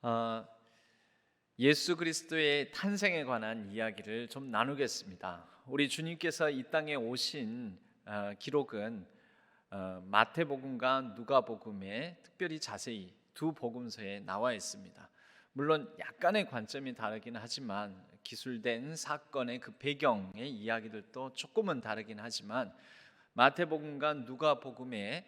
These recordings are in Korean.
어, 예수 그리스도의 탄생에 관한 이야기를 좀 나누겠습니다. 우리 주님께서 이 땅에 오신 기록은 마태복음과 누가복음에 특별히 자세히 두 복음서에 나와 있습니다. 물론 약간의 관점이 다르긴 하지만 기술된 사건의 그 배경의 이야기들도 조금은 다르긴 하지만 마태복음과 누가복음에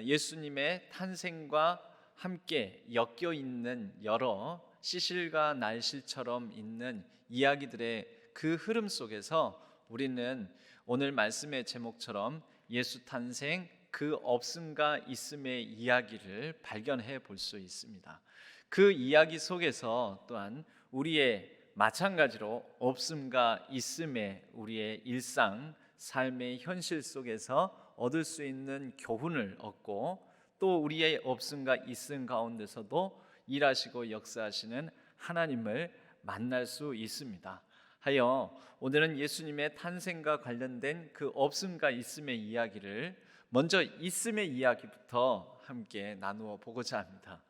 예수님의 탄생과 함께 엮여 있는 여러 시실과 날실처럼 있는 이야기들의 그 흐름 속에서 우리는 오늘 말씀의 제목처럼 예수 탄생 그 없음과 있음의 이야기를 발견해 볼 수 있습니다. 그 이야기 속에서 또한 우리의 마찬가지로 없음과 있음의 우리의 일상 삶의 현실 속에서 얻을 수 있는 교훈을 얻고 또 우리의 없음과 있음 가운데서도 일하시고 역사하시는 하나님을 만날 수 있습니다. 하여 오늘은 예수님의 탄생과 관련된 그 없음과 있음의 이야기를 먼저 있음의 이야기부터 함께 나누어 보고자 합니다.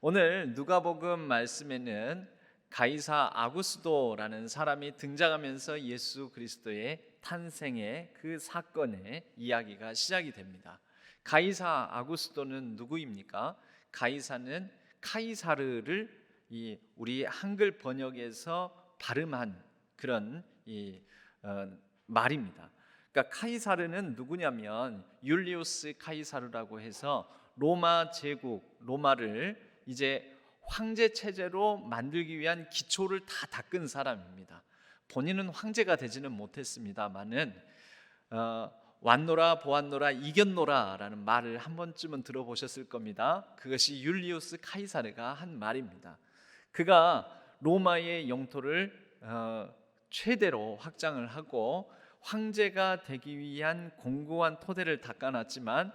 오늘 누가복음 말씀에는 가이사 아구스도라는 사람이 등장하면서 예수 그리스도의 탄생의 그 사건의 이야기가 시작이 됩니다. 가이사 아구스도는 누구입니까? 가이사는 카이사르를 우리 한글 번역에서 발음한 그런 말입니다. 그러니까 카이사르는 누구냐면 율리우스 카이사르라고 해서 로마 제국 로마를 이제 황제 체제로 만들기 위한 기초를 다 닦은 사람입니다. 본인은 황제가 되지는 못했습니다만은 왔노라 보았노라 이겼노라 라는 말을 한 번쯤은 들어보셨을 겁니다. 그것이 율리우스 카이사르가 한 말입니다. 그가 로마의 영토를 최대로 확장을 하고 황제가 되기 위한 공고한 토대를 닦아놨지만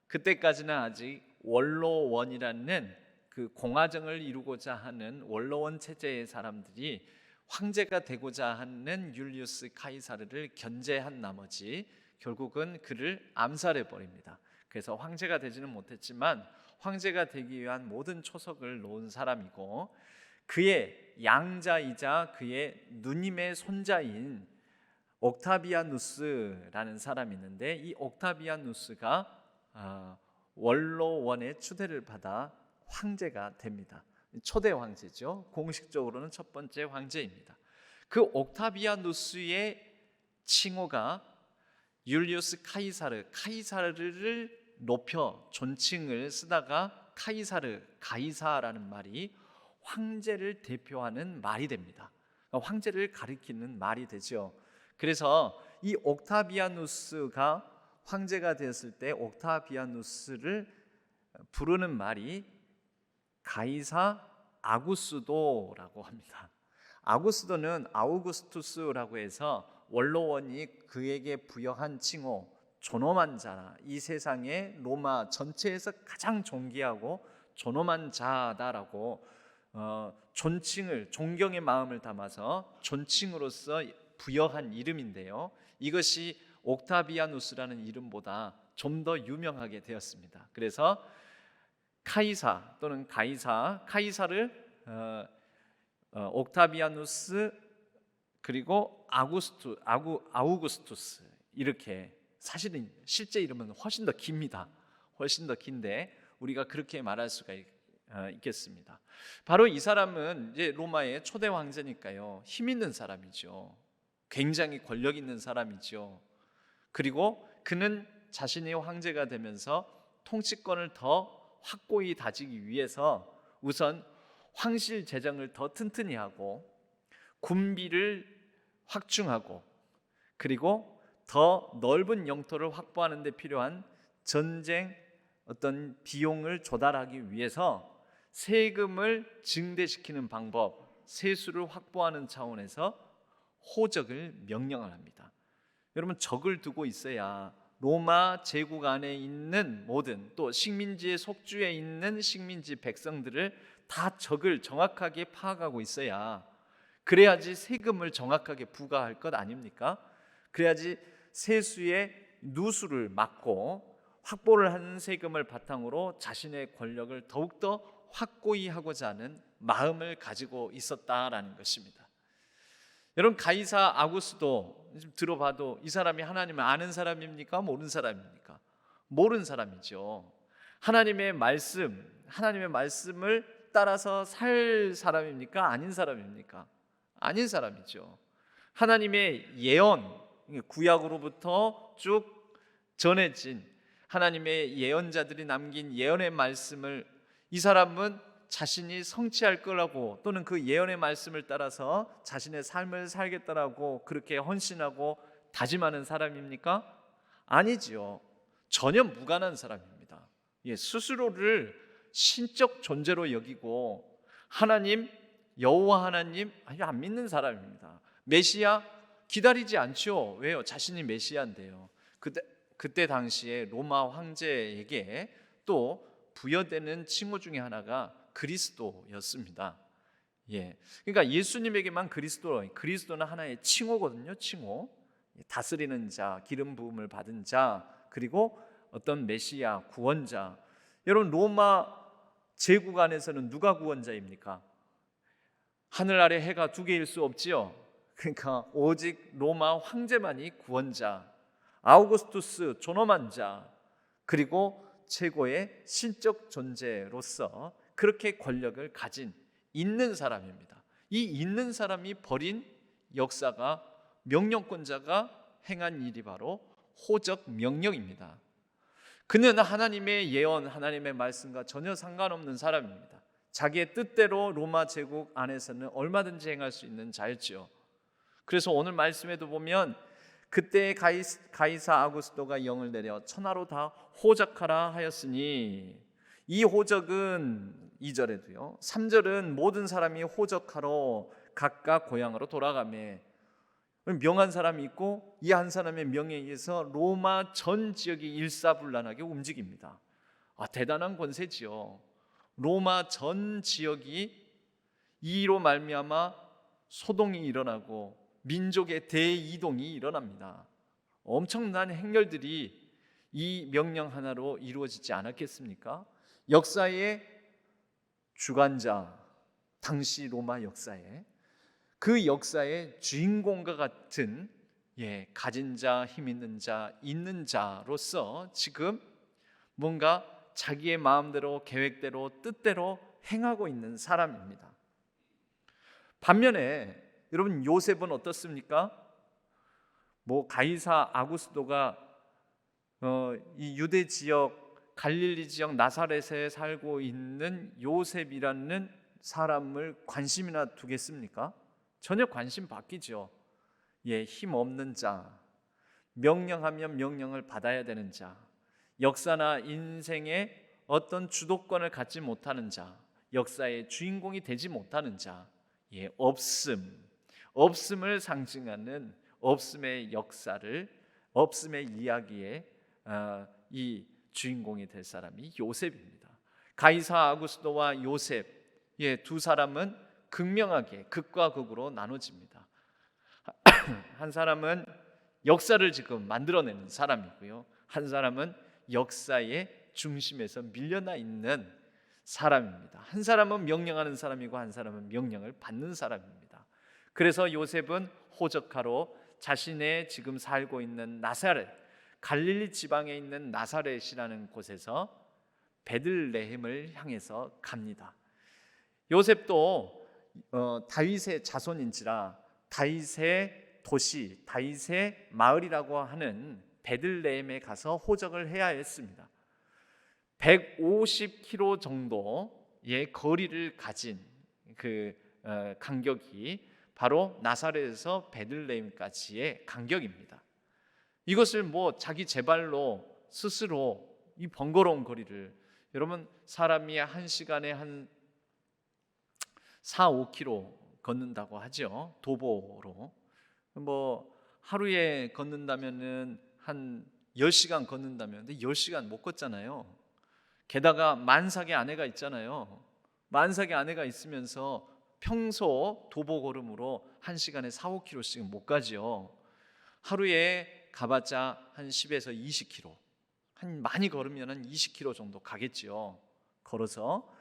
그때까지는 아직 원로원이라는 그 공화정을 이루고자 하는 원로원 체제의 사람들이 황제가 되고자 하는 율리우스 카이사르를 견제한 나머지 결국은 그를 암살해 버립니다. 그래서 황제가 되지는 못했지만 황제가 되기 위한 모든 초석을 놓은 사람이고 그의 양자이자 그의 누님의 손자인 옥타비아누스라는 사람이 있는데 이 옥타비아누스가 원로원의 추대를 받아 황제가 됩니다. 초대 황제죠. 공식적으로는 첫 번째 황제입니다. 그 옥타비아누스의 칭호가 율리우스 카이사르를 높여 존칭을 쓰다가 카이사르, 가이사라는 말이 황제를 대표하는 말이 됩니다. 황제를 가리키는 말이 되죠. 그래서 이 옥타비아누스가 황제가 되었을 때 옥타비아누스를 부르는 말이 가이사 아구스도라고 합니다. 아구스도는 아우구스투스라고 해서 원로원이 그에게 부여한 칭호, 존엄한 자라, 이 세상의 로마 전체에서 가장 존귀하고 존엄한 자다라고 존칭을, 존경의 마음을 담아서 존칭으로서 부여한 이름인데요, 이것이 옥타비아누스라는 이름보다 좀 더 유명하게 되었습니다. 그래서 카이사 또는 가이사, 카이사를 옥타비아누스 그리고 아우구스투스 이렇게, 사실은 실제 이름은 훨씬 더 깁니다. 훨씬 더 긴데 우리가 그렇게 말할 수가 있겠습니다. 바로 이 사람은 이제 로마의 초대 황제니까요, 힘 있는 사람이죠. 굉장히 권력 있는 사람이죠. 그리고 그는 자신이 황제가 되면서 통치권을 더 확고히 다지기 위해서 우선 황실 재정을 더 튼튼히 하고 군비를 확충하고 그리고 더 넓은 영토를 확보하는 데 필요한 전쟁 어떤 비용을 조달하기 위해서 세금을 증대시키는 방법, 세수를 확보하는 차원에서 호적을 명령을 합니다. 여러분, 적을 두고 있어야 로마 제국 안에 있는 모든, 또 식민지의 속주에 있는 식민지 백성들을 다 적을 정확하게 파악하고 있어야, 그래야지 세금을 정확하게 부과할 것 아닙니까? 그래야지 세수의 누수를 막고 확보를 하는 세금을 바탕으로 자신의 권력을 더욱더 확고히 하고자 하는 마음을 가지고 있었다라는 것입니다. 여러분, 가이사 아구스도 들어봐도 이 사람이 하나님을 아는 사람입니까? 모르는 사람입니까? 모르는 사람이죠. 하나님의 말씀을 따라서 살 사람입니까? 아닌 사람입니까? 아닌 사람이죠. 하나님의 예언, 구약으로부터 쭉 전해진 하나님의 예언자들이 남긴 예언의 말씀을 이 사람은 자신이 성취할 거라고, 또는 그 예언의 말씀을 따라서 자신의 삶을 살겠다라고 그렇게 헌신하고 다짐하는 사람입니까? 아니지요. 전혀 무관한 사람입니다. 스스로를 신적 존재로 여기고 하나님, 여호와 하나님 안 믿는 사람입니다. 메시아 기다리지 않죠. 왜요? 자신이 메시아인데요. 그때 당시에 로마 황제에게 또 부여되는 칭호 중에 하나가 그리스도였습니다. 그러니까 예수님에게만 그리스도는 하나의 칭호거든요. 칭호. 다스리는 자, 기름 부음을 받은 자, 그리고 어떤 메시아, 구원자. 여러분, 로마 제국 안에서는 누가 구원자입니까? 하늘 아래 해가 두 개일 수 없지요. 그러니까 오직 로마 황제만이 구원자, 아우구스투스 존엄한 자, 그리고 최고의 신적 존재로서 그렇게 권력을 가진 있는 사람입니다. 이 있는 사람이 벌인 역사가, 명령권자가 행한 일이 바로 호적 명령입니다. 그는 하나님의 예언, 하나님의 말씀과 전혀 상관없는 사람입니다. 자기의 뜻대로 로마 제국 안에서는 얼마든지 행할 수 있는 자였지요. 그래서 오늘 말씀에도 보면 그때 가이사 아구스도가 영을 내려 천하로 다 호적하라 하였으니, 이 호적은 2절에도요, 3절은 모든 사람이 호적하러 각각 고향으로 돌아가매, 명한 사람이 있고 이 한 사람의 명에 의해서 로마 전 지역이 일사불란하게 움직입니다. 대단한 권세지요. 로마 전 지역이 이로 말미암아 소동이 일어나고 민족의 대이동이 일어납니다. 엄청난 행렬들이 이 명령 하나로 이루어지지 않았겠습니까? 역사의 주관자, 당시 로마 역사에, 그 역사의 주인공과 같은 가진 자, 힘 있는 자, 있는 자로서 지금 뭔가 자기의 마음대로, 계획대로, 뜻대로 행하고 있는 사람입니다. 반면에 여러분, 요셉은 어떻습니까? 가이사 아구스도가 이 유대 지역, 갈릴리 지역 나사렛에 살고 있는 요셉이라는 사람을 관심이나 두겠습니까? 전혀 관심 바뀌죠. 힘 없는 자, 명령하면 명령을 받아야 되는 자, 역사나 인생의 어떤 주도권을 갖지 못하는 자, 역사의 주인공이 되지 못하는 자, 없음을 상징하는 없음의 역사를, 없음의 이야기에 이 주인공이 될 사람이 요셉입니다. 가이사 아구스도와 요셉, 두 사람은 극명하게 극과 극으로 나눠집니다. 한 사람은 역사를 지금 만들어내는 사람이고요, 한 사람은 역사의 중심에서 밀려나 있는 사람입니다. 한 사람은 명령하는 사람이고 한 사람은 명령을 받는 사람입니다. 그래서 요셉은 호적하러 자신의 지금 살고 있는 나사렛, 갈릴리 지방에 있는 나사렛이라는 곳에서 베들레헴을 향해서 갑니다. 요셉도 다윗의 자손인지라 다윗의 도시, 다윗의 마을이라고 하는 베들레헴에 가서 호적을 해야 했습니다. 150km 정도의 거리를 가진 그 간격이 바로 나사렛에서 베들레헴까지의 간격입니다. 이것을 자기 제발로 스스로 이 번거로운 거리를, 여러분, 사람이 한 시간에 한 4, 5km 걷는다고 하죠. 도보로. 하루에 걷는다면은 한 10시간 걷는다면, 근데 10시간 못 걷잖아요. 게다가 만삭의 아내가 있잖아요. 만삭의 아내가 있으면서 평소 도보 걸음으로 한 시간에 4, 5km씩 못 가죠. 하루에 가봤자 한 10에서 20km, 많이 걸으면 한 20km 정도 가겠죠. 걸어서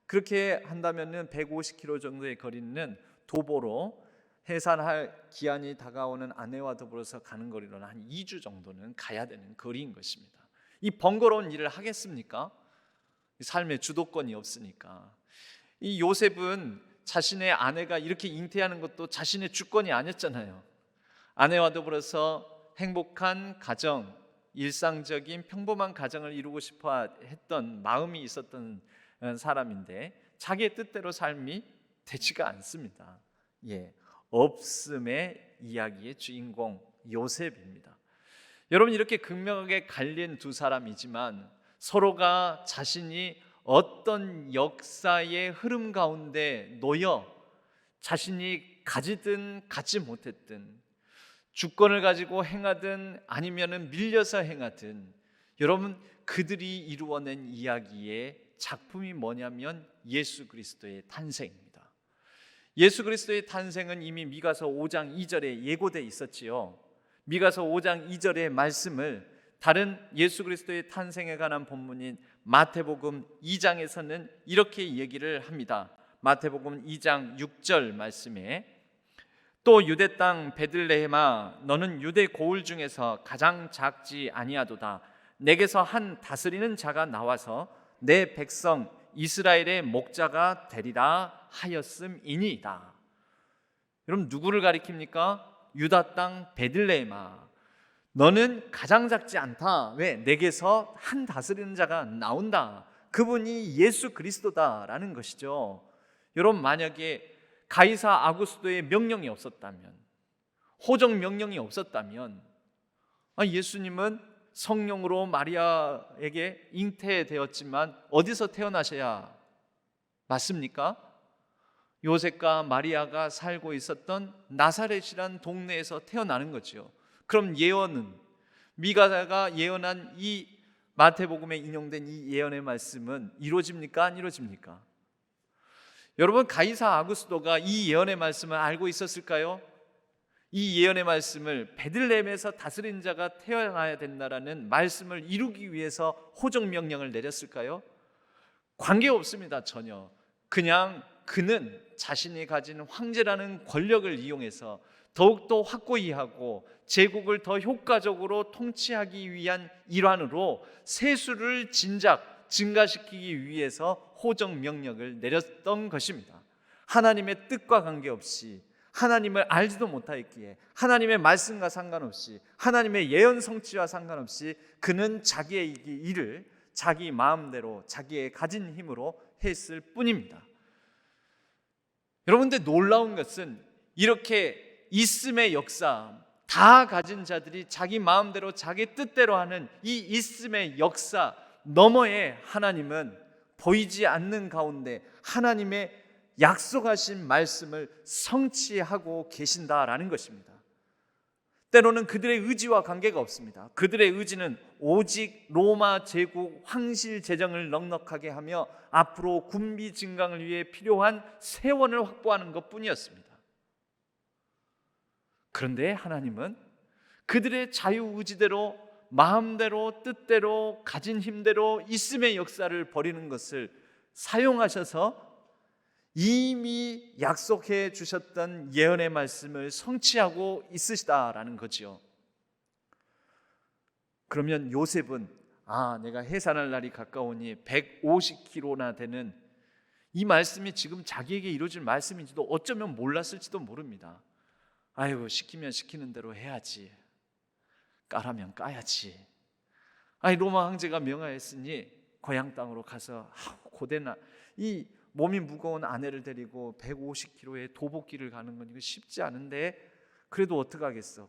그렇게 한다면은 150km 정도의 거리는 도보로 해산할 기한이 다가오는 아내와 더불어서 가는 거리로는 한 2주 정도는 가야 되는 거리인 것입니다. 이 번거로운 일을 하겠습니까? 삶의 주도권이 없으니까. 이 요셉은 자신의 아내가 이렇게 잉태하는 것도 자신의 주권이 아니었잖아요. 아내와 더불어서 행복한 가정, 일상적인 평범한 가정을 이루고 싶어 했던 마음이 있었던 사람인데 자기의 뜻대로 삶이 되지가 않습니다. 없음의 이야기의 주인공 요셉입니다. 여러분, 이렇게 극명하게 갈린 두 사람이지만 서로가 자신이 어떤 역사의 흐름 가운데 놓여 자신이 가지든 갖지 못했든, 주권을 가지고 행하든 아니면은 밀려서 행하든, 여러분, 그들이 이루어낸 이야기의 작품이 뭐냐면 예수 그리스도의 탄생입니다. 예수 그리스도의 탄생은 이미 미가서 5장 2절에 예고되어 있었지요. 미가서 5장 2절의 말씀을 다른 예수 그리스도의 탄생에 관한 본문인 마태복음 2장에서는 이렇게 얘기를 합니다. 마태복음 2장 6절 말씀에 또 유대 땅 베들레헴아 너는 유대 고을 중에서 가장 작지 아니하도다. 내게서 한 다스리는 자가 나와서 내 백성 이스라엘의 목자가 되리라 하였음이니이다. 여러분, 누구를 가리킵니까? 유다 땅 베들레헴아 너는 가장 작지 않다. 왜? 내게서 한 다스리는 자가 나온다. 그분이 예수 그리스도다라는 것이죠. 여러분, 만약에 가이사 아구스도의 명령이 없었다면, 호정 명령이 없었다면 예수님은 성령으로 마리아에게 잉태되었지만 어디서 태어나셔야 맞습니까? 요셉과 마리아가 살고 있었던 나사렛이란 동네에서 태어나는 거죠. 그럼 예언은, 미가가 예언한 이 마태복음에 인용된 이 예언의 말씀은 이루어집니까? 안 이루어집니까? 여러분, 가이사 아구스도가 이 예언의 말씀을 알고 있었을까요? 이 예언의 말씀을 베들레헴에서 다스린 자가 태어나야 된다라는 말씀을 이루기 위해서 호정 명령을 내렸을까요? 관계없습니다. 전혀. 그냥 그는 자신이 가진 황제라는 권력을 이용해서 더욱더 확고히 하고 제국을 더 효과적으로 통치하기 위한 일환으로 세수를 증가시키기 위해서 호정 명령을 내렸던 것입니다. 하나님의 뜻과 관계없이, 하나님을 알지도 못하였기에, 하나님의 말씀과 상관없이, 하나님의 예언 성취와 상관없이 그는 자기의 일을 자기 마음대로 자기의 가진 힘으로 했을 뿐입니다. 여러분들, 놀라운 것은 이렇게 있음의 역사, 다 가진 자들이 자기 마음대로 자기 뜻대로 하는 이 있음의 역사 너머에 하나님은 보이지 않는 가운데 하나님의 약속하신 말씀을 성취하고 계신다라는 것입니다. 때로는 그들의 의지와 관계가 없습니다. 그들의 의지는 오직 로마 제국 황실 재정을 넉넉하게 하며 앞으로 군비 증강을 위해 필요한 세원을 확보하는 것뿐이었습니다. 그런데 하나님은 그들의 자유의지대로, 마음대로, 뜻대로, 가진 힘대로 있음의 역사를 벌이는 것을 사용하셔서 이미 약속해 주셨던 예언의 말씀을 성취하고 있으시다라는 거지요. 그러면 요셉은 내가 해산할 날이 가까우니 150km나 되는 이 말씀이 지금 자기에게 이루어질 말씀인지도 어쩌면 몰랐을지도 모릅니다. 아이고, 시키면 시키는 대로 해야지, 까라면 까야지. 로마 황제가 명하였으니 고향 땅으로 가서 고되나 이 몸이 무거운 아내를 데리고 150km의 도보길을 가는 건 이거 쉽지 않은데 그래도 어떡하겠어.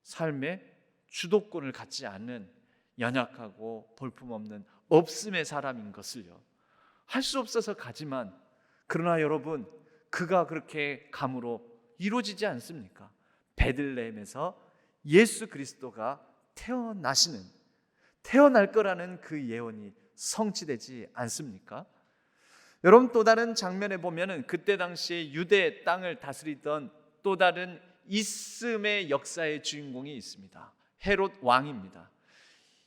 삶의 주도권을 갖지 않는 연약하고 볼품없는 없음의 사람인 것을요, 할 수 없어서 가지만, 그러나 여러분, 그가 그렇게 감으로 이루어지지 않습니까? 베들레헴에서 예수 그리스도가 태어날 거라는 그 예언이 성취되지 않습니까? 여러분, 또 다른 장면에 보면은 그때 당시에 유대 땅을 다스리던 또 다른 있음의 역사의 주인공이 있습니다. 헤롯 왕입니다.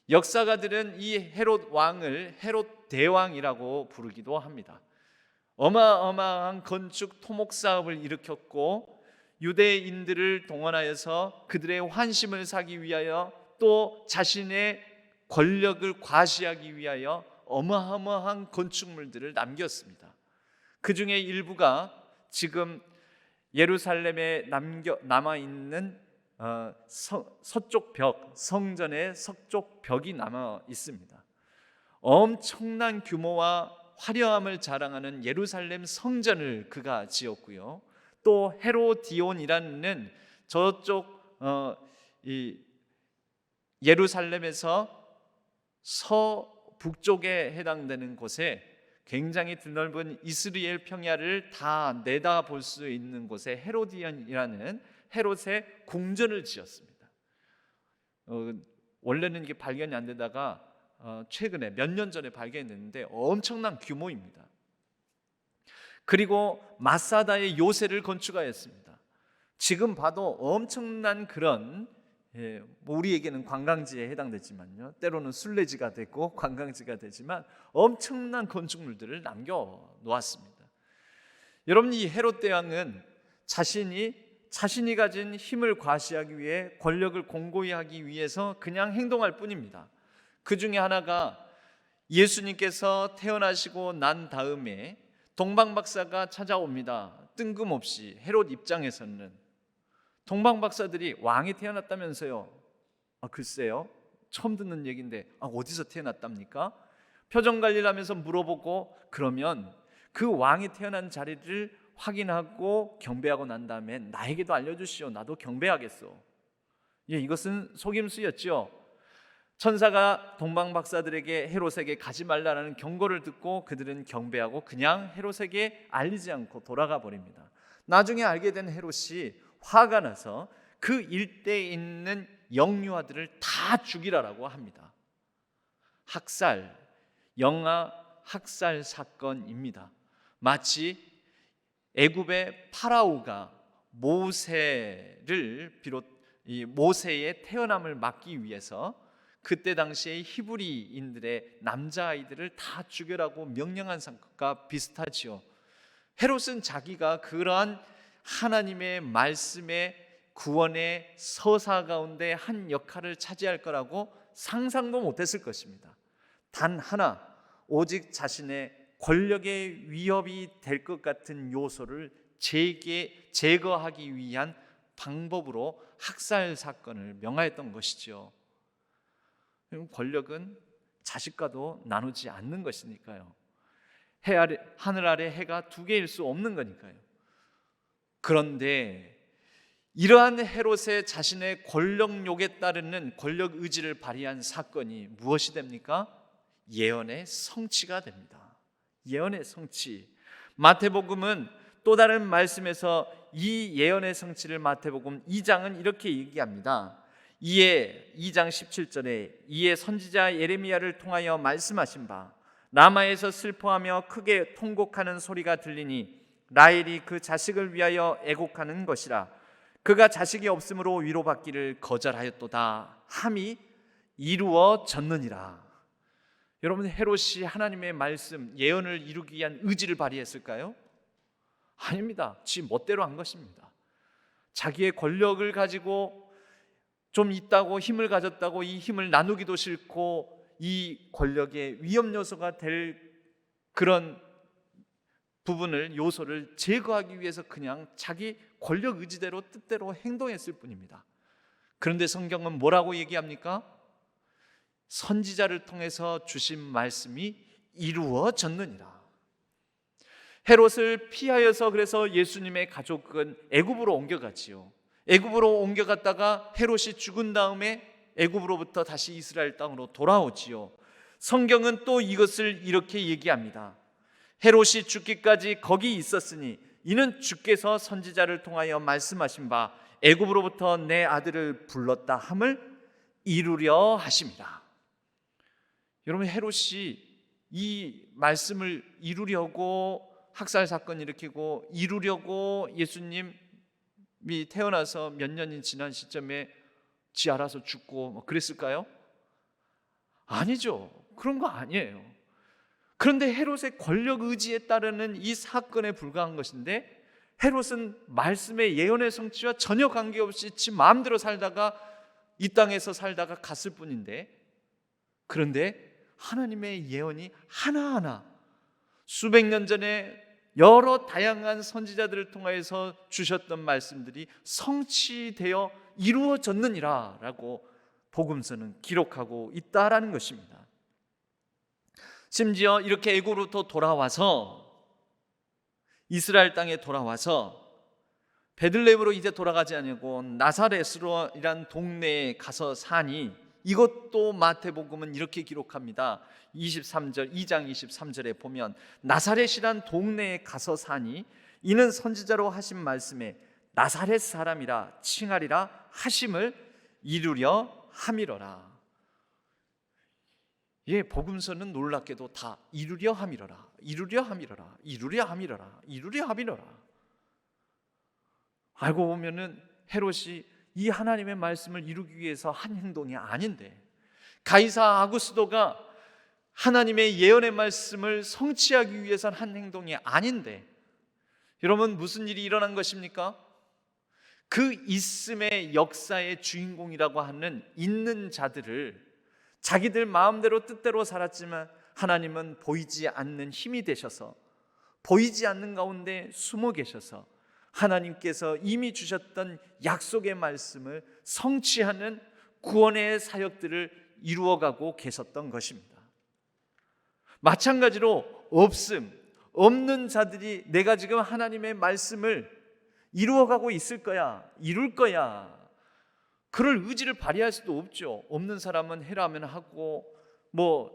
역사가들은 이 헤롯 왕을 헤롯 대왕이라고 부르기도 합니다. 어마어마한 건축 토목 사업을 일으켰고 유대인들을 동원하여서 그들의 환심을 사기 위하여 또 자신의 권력을 과시하기 위하여 어마어마한 건축물들을 남겼습니다. 그 중에 일부가 지금 예루살렘에 남아있는 서쪽 벽, 성전의 서쪽 벽이 남아 있습니다. 엄청난 규모와 화려함을 자랑하는 예루살렘 성전을 그가 지었고요. 또 헤로디온이라는 저쪽 이 예루살렘에서 서북쪽에 해당되는 곳에 굉장히 드넓은 이스라엘 평야를 다 내다볼 수 있는 곳에 헤로디온이라는 헤롯의 궁전을 지었습니다. 원래는 이게 발견이 안 되다가 최근에 몇 년 전에 발견됐는데 엄청난 규모입니다. 그리고 마사다의 요새를 건축하였습니다. 지금 봐도 엄청난 그런 우리에게는 관광지에 해당되지만요, 때로는 순례지가 되고 관광지가 되지만 엄청난 건축물들을 남겨 놓았습니다. 여러분, 이 헤롯 대왕은 자신이 가진 힘을 과시하기 위해 권력을 공고히 하기 위해서 그냥 행동할 뿐입니다. 그 중에 하나가 예수님께서 태어나시고 난 다음에 동방박사가 찾아옵니다. 뜬금없이 헤롯 입장에서는 동방박사들이 왕이 태어났다면서요. 글쎄요, 처음 듣는 얘기인데 어디서 태어났답니까? 표정관리를 하면서 물어보고, 그러면 그 왕이 태어난 자리를 확인하고 경배하고 난 다음에 나에게도 알려주시오. 나도 경배하겠소. 이것은 속임수였죠. 천사가 동방박사들에게 헤롯에게 가지 말라는 경고를 듣고 그들은 경배하고 그냥 헤롯에게 알리지 않고 돌아가 버립니다. 나중에 알게 된 헤롯이 화가 나서 그 일대에 있는 영유아들을 다 죽이라고 합니다. 영아 학살 사건입니다. 마치 애굽의 파라오가 모세의 태어남을 막기 위해서 그때 당시에 히브리인들의 남자아이들을 다 죽여라고 명령한 것과 비슷하지요. 헤롯은 자기가 그러한 하나님의 말씀의 구원의 서사 가운데 한 역할을 차지할 거라고 상상도 못했을 것입니다. 단 하나, 오직 자신의 권력의 위협이 될 것 같은 요소를 제거하기 위한 방법으로 학살 사건을 명하였던 것이죠. 권력은 자식과도 나누지 않는 것이니까요. 하늘 아래 해가 두 개일 수 없는 거니까요. 그런데 이러한 헤롯의 자신의 권력욕에 따르는 권력 의지를 발휘한 사건이 무엇이 됩니까? 예언의 성취가 됩니다. 예언의 성취. 마태복음은 또 다른 말씀에서 이 예언의 성취를 마태복음 2장은 이렇게 얘기합니다. 2장 17절에 이에 선지자 예레미야를 통하여 말씀하신 바 라마에서 슬퍼하며 크게 통곡하는 소리가 들리니 라헬이 그 자식을 위하여 애곡하는 것이라. 그가 자식이 없으므로 위로받기를 거절하였도다 함이 이루어졌느니라. 여러분, 헤롯이 하나님의 말씀, 예언을 이루기 위한 의지를 발휘했을까요? 아닙니다. 지 멋대로 한 것입니다. 자기의 권력을 가지고 좀 있다고 힘을 가졌다고 이 힘을 나누기도 싫고 이 권력의 위험 요소가 될 그런 부분을, 요소를 제거하기 위해서 그냥 자기 권력 의지대로 뜻대로 행동했을 뿐입니다. 그런데 성경은 뭐라고 얘기합니까? 선지자를 통해서 주신 말씀이 이루어졌느니라. 헤롯을 피하여서 그래서 예수님의 가족은 애굽으로 옮겨갔지요. 애굽으로 옮겨갔다가 헤롯이 죽은 다음에 애굽으로부터 다시 이스라엘 땅으로 돌아오지요. 성경은 또 이것을 이렇게 얘기합니다. 헤롯이 죽기까지 거기 있었으니 이는 주께서 선지자를 통하여 말씀하신 바 애굽으로부터 내 아들을 불렀다 함을 이루려 하심이라. 여러분, 헤롯이 이 말씀을 이루려고 학살 사건 일으키고 이루려고 예수님이 태어나서 몇 년이 지난 시점에 지 알아서 죽고 그랬을까요? 아니죠. 그런 거 아니에요. 그런데 헤롯의 권력 의지에 따르는 이 사건에 불과한 것인데, 헤롯은 말씀의 예언의 성취와 전혀 관계없이 지 마음대로 살다가 이 땅에서 살다가 갔을 뿐인데, 그런데 하나님의 예언이 하나하나 수백 년 전에 여러 다양한 선지자들을 통하여서 주셨던 말씀들이 성취되어 이루어졌느니라 라고 복음서는 기록하고 있다라는 것입니다. 심지어 이렇게 애굽으로부터 돌아와서 이스라엘 땅에 돌아와서 베들레헴으로 이제 돌아가지 아니고 나사렛이란 동네에 가서 사니, 이것도 마태복음은 이렇게 기록합니다. 2장 23절에 보면 나사렛이란 동네에 가서 사니 이는 선지자로 하신 말씀에 나사렛 사람이라 칭하리라 하심을 이루려 함이로라. 예, 복음서는 놀랍게도 다 이루려 함이로라, 이루려 함이로라, 이루려 함이로라, 이루려 함이로라. 알고 보면은 헤롯이 이 하나님의 말씀을 이루기 위해서 한 행동이 아닌데, 가이사 아구스도가 하나님의 예언의 말씀을 성취하기 위해서는 한 행동이 아닌데, 여러분 무슨 일이 일어난 것입니까? 그 있음의 역사의 주인공이라고 하는 있는 자들을 자기들 마음대로 뜻대로 살았지만 하나님은 보이지 않는 힘이 되셔서, 보이지 않는 가운데 숨어 계셔서 하나님께서 이미 주셨던 약속의 말씀을 성취하는 구원의 사역들을 이루어가고 계셨던 것입니다. 마찬가지로 없는 자들이 내가 지금 하나님의 말씀을 이루어가고 있을 거야, 이룰 거야, 그럴 의지를 발휘할 수도 없죠. 없는 사람은 해라면 하고,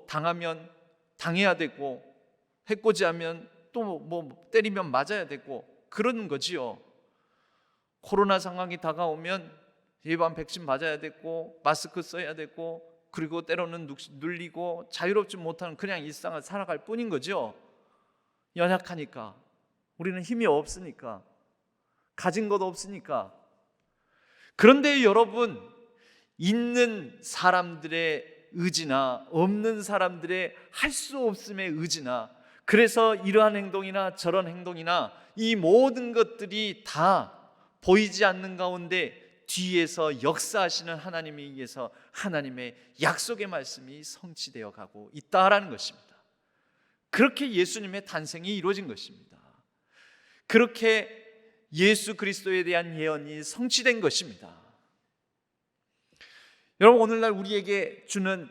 당하면 당해야 되고, 해코지하면 또 때리면 맞아야 되고, 그러는 거지요. 코로나 상황이 다가오면 예방 백신 맞아야 되고, 마스크 써야 되고, 그리고 때로는 눌리고 자유롭지 못하는 그냥 일상을 살아갈 뿐인 거죠. 연약하니까, 우리는 힘이 없으니까, 가진 것 없으니까. 그런데 여러분, 있는 사람들의 의지나 없는 사람들의 할 수 없음의 의지나, 그래서 이러한 행동이나 저런 행동이나 이 모든 것들이 다 보이지 않는 가운데 뒤에서 역사하시는 하나님에 의해서 하나님의 약속의 말씀이 성취되어 가고 있다라는 것입니다. 그렇게 예수님의 탄생이 이루어진 것입니다. 그렇게 예수 그리스도에 대한 예언이 성취된 것입니다. 여러분, 오늘날 우리에게 주는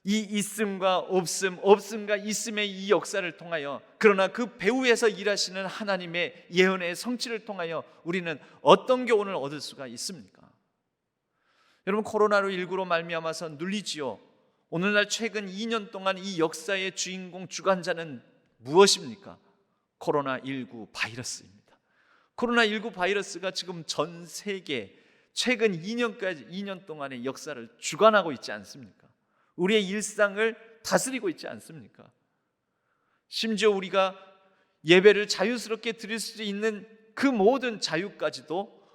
이 있음과 없음, 없음과 있음의 이 역사를 통하여, 그러나 그 배후에서 일하시는 하나님의 예언의 성취를 통하여 우리는 어떤 교훈을 얻을 수가 있습니까? 여러분, 코로나19로 말미암아서 눌리지요. 오늘날 최근 2년 동안 이 역사의 주인공 주관자는 무엇입니까? 코로나19 바이러스입니다. 코로나19 바이러스가 지금 전 세계 최근 2년 동안의 역사를 주관하고 있지 않습니까? 우리의 일상을 다스리고 있지 않습니까? 심지어 우리가 예배를 자유스럽게 드릴 수 있는 그 모든 자유까지도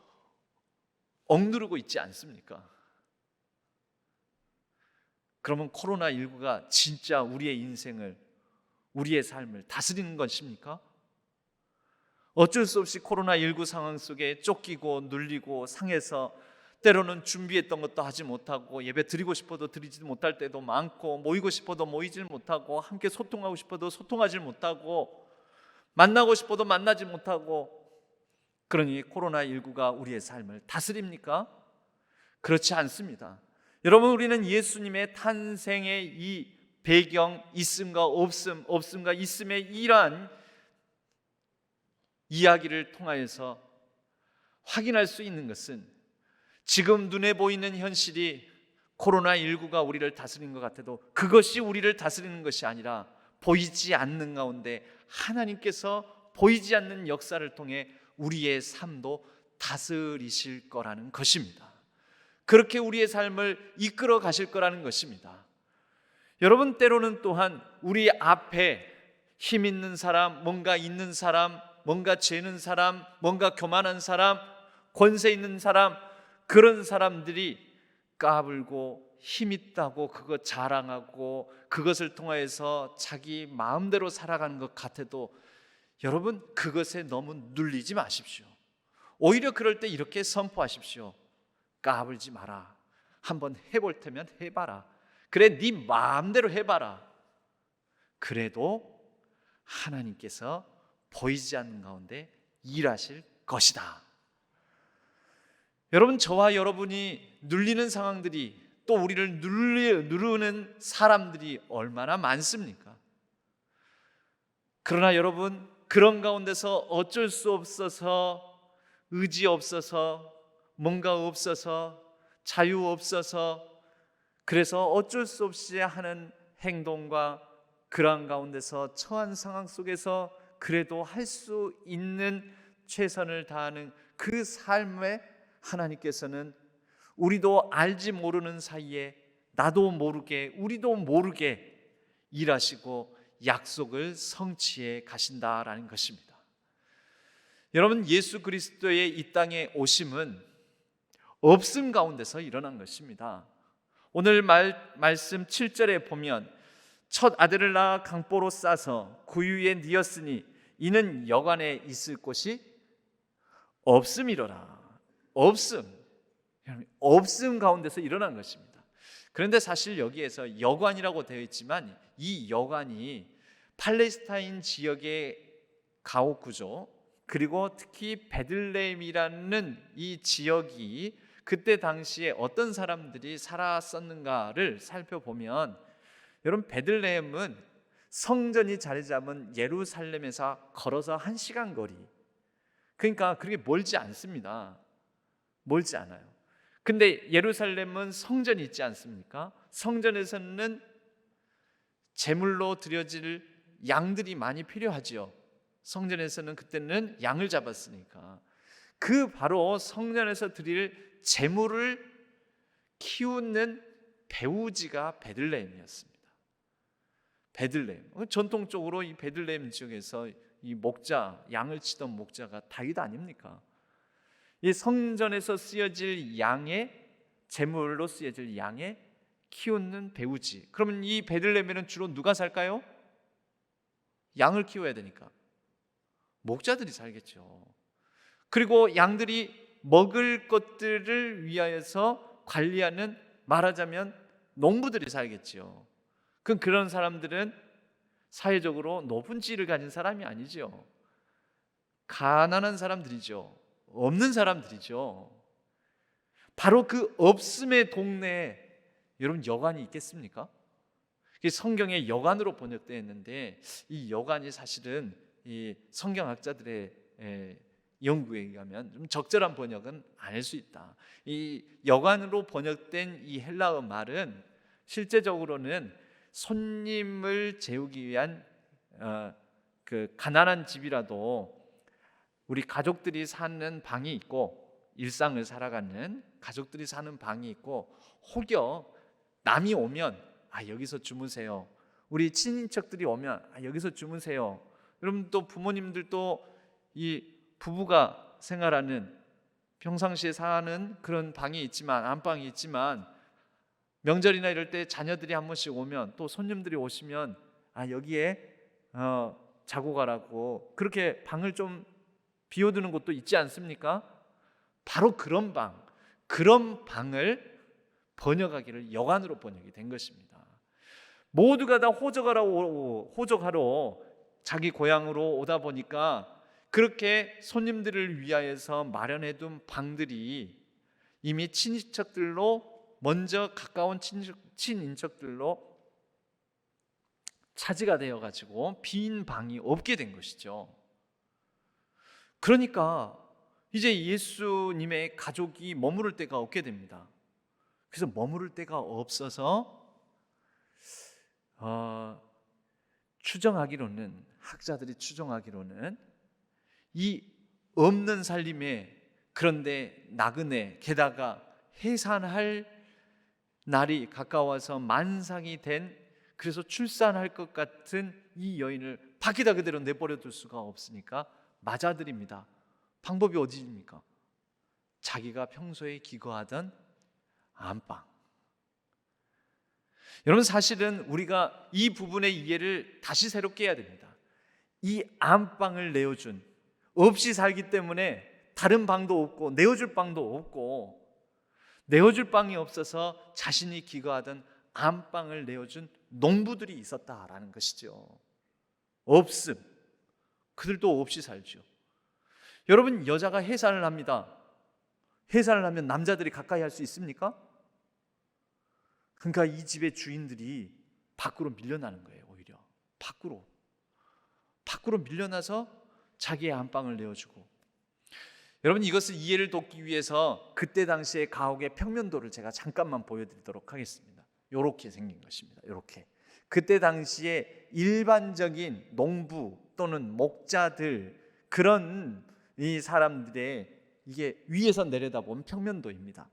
억누르고 있지 않습니까? 그러면 코로나19가 진짜 우리의 인생을, 우리의 삶을 다스리는 것입니까? 어쩔 수 없이 코로나19 상황 속에 쫓기고 눌리고 상해서 때로는 준비했던 것도 하지 못하고, 예배 드리고 싶어도 드리지 못할 때도 많고, 모이고 싶어도 모이질 못하고, 함께 소통하고 싶어도 소통하지 못하고, 만나고 싶어도 만나지 못하고, 그러니 코로나19가 우리의 삶을 다스립니까? 그렇지 않습니다. 여러분, 우리는 예수님의 탄생의 이 배경, 있음과 없음, 없음과 있음의 이러한 이야기를 통하여서 확인할 수 있는 것은, 지금 눈에 보이는 현실이 코로나19가 우리를 다스리는 것 같아도 그것이 우리를 다스리는 것이 아니라 보이지 않는 가운데 하나님께서 보이지 않는 역사를 통해 우리의 삶도 다스리실 거라는 것입니다. 그렇게 우리의 삶을 이끌어 가실 거라는 것입니다. 여러분, 때로는 또한 우리 앞에 힘 있는 사람, 뭔가 있는 사람, 뭔가 죄는 사람, 뭔가 교만한 사람, 권세 있는 사람, 그런 사람들이 까불고 힘 있다고 그거 자랑하고 그것을 통하여서 자기 마음대로 살아가는 것 같아도 여러분 그것에 너무 눌리지 마십시오. 오히려 그럴 때 이렇게 선포하십시오. 까불지 마라. 한번 해볼 테면 해봐라. 그래 네 마음대로 해봐라. 그래도 하나님께서 보이지 않는 가운데 일하실 것이다. 여러분, 저와 여러분이 눌리는 상황들이, 또 우리를 누르는 사람들이 얼마나 많습니까? 그러나 여러분, 그런 가운데서 어쩔 수 없어서, 의지 없어서, 뭔가 없어서, 자유 없어서, 그래서 어쩔 수 없이 하는 행동과 그러한 가운데서 처한 상황 속에서 그래도 할 수 있는 최선을 다하는 그 삶에 하나님께서는 우리도 알지 모르는 사이에 나도 모르게 우리도 모르게 일하시고 약속을 성취해 가신다라는 것입니다. 여러분, 예수 그리스도의 이 땅에 오심은 없음 가운데서 일어난 것입니다. 오늘 말씀 7절에 보면 첫 아들을 낳아 강보로 싸서 구유에 뉘었으니 이는 여관에 있을 곳이 없음이로라. 없음 가운데서 일어난 것입니다. 그런데 사실 여기에서 여관이라고 되어 있지만 이 여관이 팔레스타인 지역의 가옥 구조, 그리고 특히 베들레헴이라는 이 지역이 그때 당시에 어떤 사람들이 살았었는가를 살펴보면, 여러분, 베들레헴은 성전이 자리 잡은 예루살렘에서 걸어서 1시간 거리, 그러니까 그렇게 멀지 않습니다. 멀지 않아요. 근데 예루살렘은 성전이 있지 않습니까? 성전에서는 제물로 드려질 양들이 많이 필요하지요. 성전에서는 그때는 양을 잡았으니까. 그 바로 성전에서 드릴 제물을 키우는 배우지가 베들레헴이었습니다. 베들레헴. 전통적으로 이 베들레헴 지역에서 이 목자, 양을 치던 목자가 다윗 아닙니까? 이 성전에서 쓰여질 양의, 제물로 쓰여질 양의 키우는 배우지. 그러면 이 베들레헴에는 주로 누가 살까요? 양을 키워야 되니까 목자들이 살겠죠. 그리고 양들이 먹을 것들을 위하여서 관리하는, 말하자면 농부들이 살겠죠. 그럼 그런 사람들은 사회적으로 높은 지위를 가진 사람이 아니죠. 가난한 사람들이죠. 없는 사람들이죠. 바로 그 없음의 동네에 여러분 여관이 있겠습니까? 성경에 여관으로 번역되어 있는데 이 여관이 사실은 이 성경학자들의 연구에 의하면 좀 적절한 번역은 아닐 수 있다. 이 여관으로 번역된 이 헬라어 말은 실제적으로는 손님을 재우기 위한 그 가난한 집이라도 우리 가족들이 사는 방이 있고, 일상을 살아가는 가족들이 사는 방이 있고, 혹여 남이 오면 여기서 주무세요. 우리 친인척들이 오면 여기서 주무세요. 여러분, 또 부모님들도 이 부부가 생활하는, 평상시에 사는 그런 방이 있지만, 안방이 있지만, 명절이나 이럴 때 자녀들이 한 번씩 오면, 또 손님들이 오시면 여기에 자고 가라고 그렇게 방을 좀 비워두는 곳도 있지 않습니까? 바로 그런 방을 번역하기를 여관으로 번역이 된 것입니다. 모두가 다 호적하러 자기 고향으로 오다 보니까 그렇게 손님들을 위하여서 마련해둔 방들이 이미 친인척들로, 먼저 가까운 친인척들로 차지가 되어가지고 빈 방이 없게 된 것이죠. 그러니까 이제 예수님의 가족이 머무를 데가 없게 됩니다. 그래서 머무를 데가 없어서 학자들이 추정하기로는 이 없는 살림에, 그런데 나그네, 게다가 해산할 날이 가까워서 만상이 된, 그래서 출산할 것 같은 이 여인을 밖에다 그대로 내버려 둘 수가 없으니까 맞아들입니다. 방법이 어디입니까? 자기가 평소에 기거하던 안방, 여러분, 사실은 우리가 이 부분의 이해를 다시 새롭게 해야 됩니다. 이 안방을 내어준, 없이 살기 때문에 다른 방도 없고 내어줄 방도 없고, 내어줄 방이 없어서 자신이 기거하던 안방을 내어준 농부들이 있었다라는 것이죠. 없음, 그들도 없이 살죠. 여러분, 여자가 해산을 합니다. 해산을 하면 남자들이 가까이 할 수 있습니까? 그러니까 이 집의 주인들이 밖으로 밀려나는 거예요. 오히려 밖으로 밀려나서 자기의 안방을 내어주고. 여러분, 이것을 이해를 돕기 위해서 그때 당시의 가옥의 평면도를 제가 잠깐만 보여드리도록 하겠습니다. 이렇게 생긴 것입니다. 이렇게 그때 당시에 일반적인 농부 또는 목자들, 그런 이 사람들의 이게 위에서 내려다본 평면도입니다.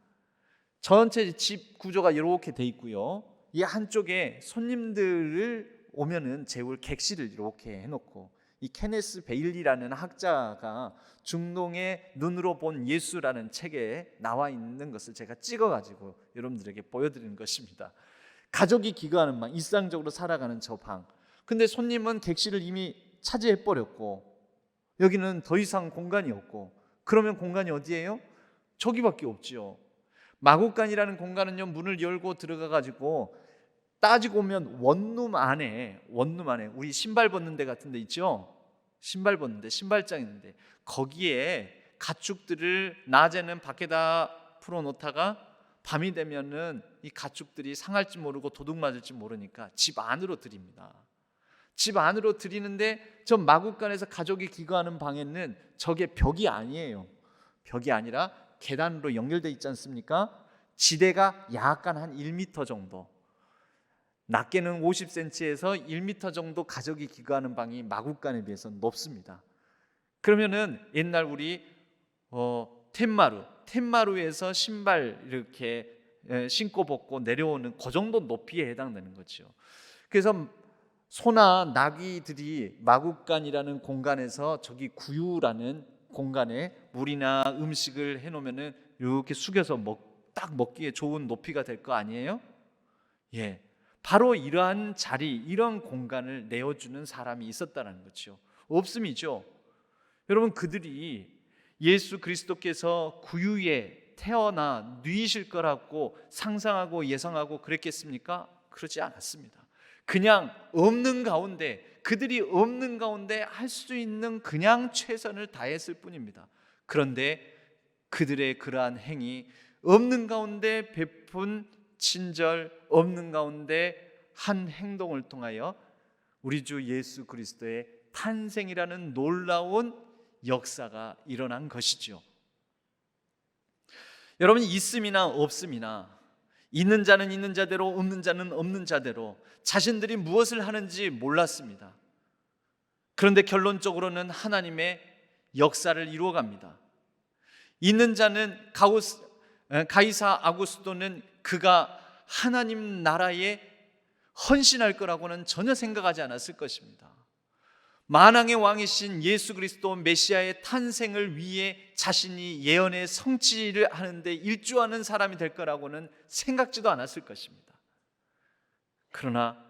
전체 집 구조가 이렇게 돼 있고요. 이 한쪽에 손님들을 오면은 재울 객실을 이렇게 해놓고, 이 케네스 베일리라는 학자가 중동의 눈으로 본 예수라는 책에 나와 있는 것을 제가 찍어가지고 여러분들에게 보여드리는 것입니다. 가족이 기거하는 방, 일상적으로 살아가는 저 방. 근데 손님은 객실을 이미 차지해버렸고 여기는 더 이상 공간이 없고, 그러면 공간이 어디예요? 저기밖에 없지요. 마구간이라는 공간은요, 문을 열고 들어가가지고 따지고 보면 원룸 안에 우리 신발 벗는 데 같은 데 있죠? 신발 벗는 데, 신발장 있는데 거기에 가축들을 낮에는 밖에다 풀어놓다가 밤이 되면은 이 가축들이 상할지 모르고 도둑 맞을지 모르니까 집 안으로 들입니다. 집 안으로 들이는데 저 마구간에서 가족이 기거하는 방에는 저게 벽이 아니에요. 벽이 아니라 계단으로 연결되어 있지 않습니까? 지대가 약간 한 1m 정도, 낮게는 50cm에서 1m 정도 가족이 기거하는 방이 마구간에 비해서 높습니다. 그러면은 옛날 우리 텐마루에서 신발 이렇게 신고 벗고 내려오는 그 정도 높이에 해당되는 거죠. 그래서 소나 나귀들이 마구간이라는 공간에서 저기 구유라는 공간에 물이나 음식을 해놓으면은 이렇게 숙여서 딱 먹기에 좋은 높이가 될 거 아니에요? 예, 바로 이러한 자리, 이런 공간을 내어주는 사람이 있었다는 거죠. 없음이죠. 여러분, 그들이 예수 그리스도께서 구유에 태어나 누이실 거라고 상상하고 예상하고 그랬겠습니까? 그러지 않았습니다. 그냥 없는 가운데, 그들이 없는 가운데 할 수 있는 그냥 최선을 다했을 뿐입니다. 그런데 그들의 그러한 행위, 없는 가운데 베푼 친절, 없는 가운데 한 행동을 통하여 우리 주 예수 그리스도의 탄생이라는 놀라운 역사가 일어난 것이죠. 여러분, 있음이나 없음이나 있는 자는 있는 자대로, 없는 자는 없는 자대로 자신들이 무엇을 하는지 몰랐습니다. 그런데 결론적으로는 하나님의 역사를 이루어갑니다. 있는 자는 가이사 아구스도는 그가 하나님 나라에 헌신할 거라고는 전혀 생각하지 않았을 것입니다. 만왕의 왕이신 예수 그리스도 메시아의 탄생을 위해 자신이 예언의 성취를 하는데 일조하는 사람이 될 거라고는 생각지도 않았을 것입니다. 그러나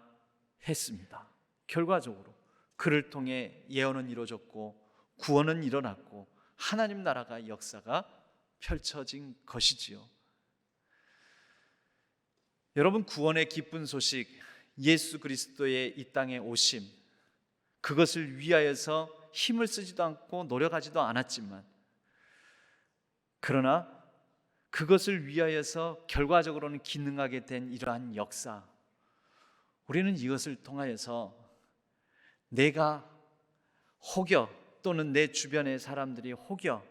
했습니다. 결과적으로 그를 통해 예언은 이루어졌고 구원은 일어났고 하나님 나라가 역사가 펼쳐진 것이지요. 여러분, 구원의 기쁜 소식, 예수 그리스도의 이 땅에 오심, 그것을 위하여서 힘을 쓰지도 않고 노력하지도 않았지만, 그러나 그것을 위하여서 결과적으로는 기능하게 된 이러한 역사, 우리는 이것을 통하여서 내가 혹여 또는 내 주변의 사람들이 혹여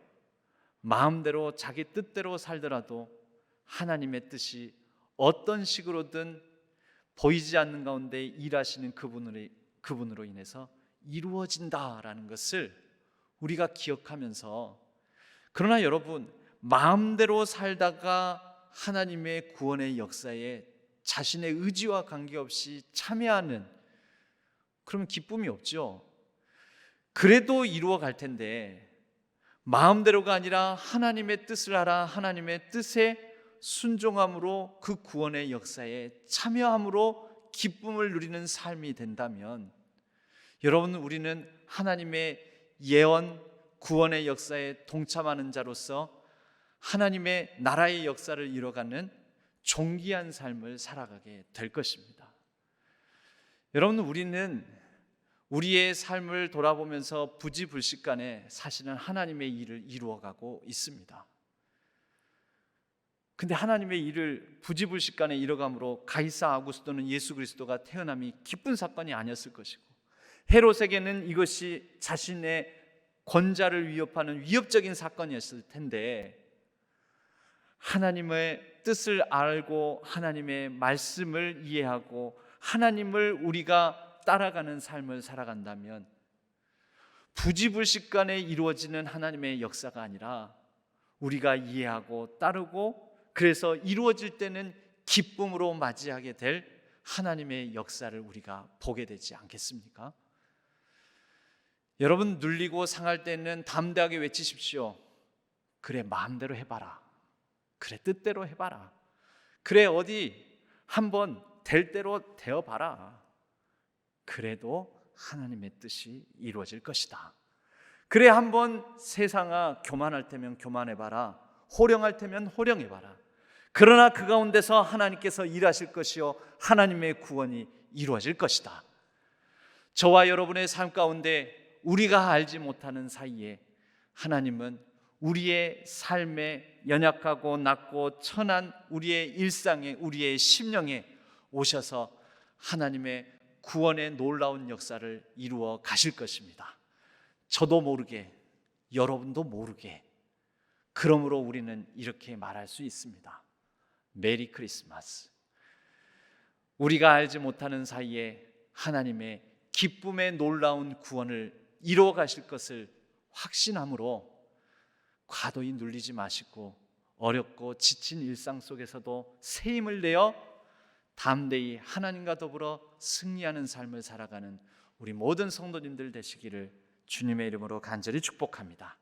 마음대로 자기 뜻대로 살더라도 하나님의 뜻이 어떤 식으로든 보이지 않는 가운데 일하시는 그분으로 인해서 이루어진다라는 것을 우리가 기억하면서, 그러나 여러분, 마음대로 살다가 하나님의 구원의 역사에 자신의 의지와 관계없이 참여하는, 그러면 기쁨이 없죠. 그래도 이루어 갈 텐데 마음대로가 아니라 하나님의 뜻을 알아 하나님의 뜻에 순종함으로 그 구원의 역사에 참여함으로 기쁨을 누리는 삶이 된다면 여러분, 우리는 하나님의 예언 구원의 역사에 동참하는 자로서 하나님의 나라의 역사를 이뤄가는 존귀한 삶을 살아가게 될 것입니다. 여러분, 우리는 우리의 삶을 돌아보면서 부지불식간에 사실은 하나님의 일을 이루어가고 있습니다. 근데 하나님의 일을 부지불식간에 이뤄감으로 가이사 아구스토는 예수 그리스도가 태어남이 기쁜 사건이 아니었을 것이고, 헤롯에게는 이것이 자신의 권자를 위협하는 위협적인 사건이었을 텐데, 하나님의 뜻을 알고 하나님의 말씀을 이해하고 하나님을 우리가 따라가는 삶을 살아간다면 부지불식간에 이루어지는 하나님의 역사가 아니라 우리가 이해하고 따르고, 그래서 이루어질 때는 기쁨으로 맞이하게 될 하나님의 역사를 우리가 보게 되지 않겠습니까? 여러분, 눌리고 상할 때는 담대하게 외치십시오. 그래, 마음대로 해봐라. 그래, 뜻대로 해봐라. 그래, 어디 한번 될 대로 되어봐라. 그래도 하나님의 뜻이 이루어질 것이다. 그래, 한번 세상아 교만할 때면 교만해봐라. 호령할 때면 호령해봐라. 그러나 그 가운데서 하나님께서 일하실 것이요 하나님의 구원이 이루어질 것이다. 저와 여러분의 삶 가운데 우리가 알지 못하는 사이에 하나님은 우리의 삶에 연약하고 낮고 천한 우리의 일상에, 우리의 심령에 오셔서 하나님의 구원의 놀라운 역사를 이루어 가실 것입니다. 저도 모르게, 여러분도 모르게. 그러므로 우리는 이렇게 말할 수 있습니다. 메리 크리스마스. 우리가 알지 못하는 사이에 하나님의 기쁨의 놀라운 구원을 이루어 가실 것을 확신함으로 과도히 눌리지 마시고 어렵고 지친 일상 속에서도 새 힘을 내어 담대히 하나님과 더불어 승리하는 삶을 살아가는 우리 모든 성도님들 되시기를 주님의 이름으로 간절히 축복합니다.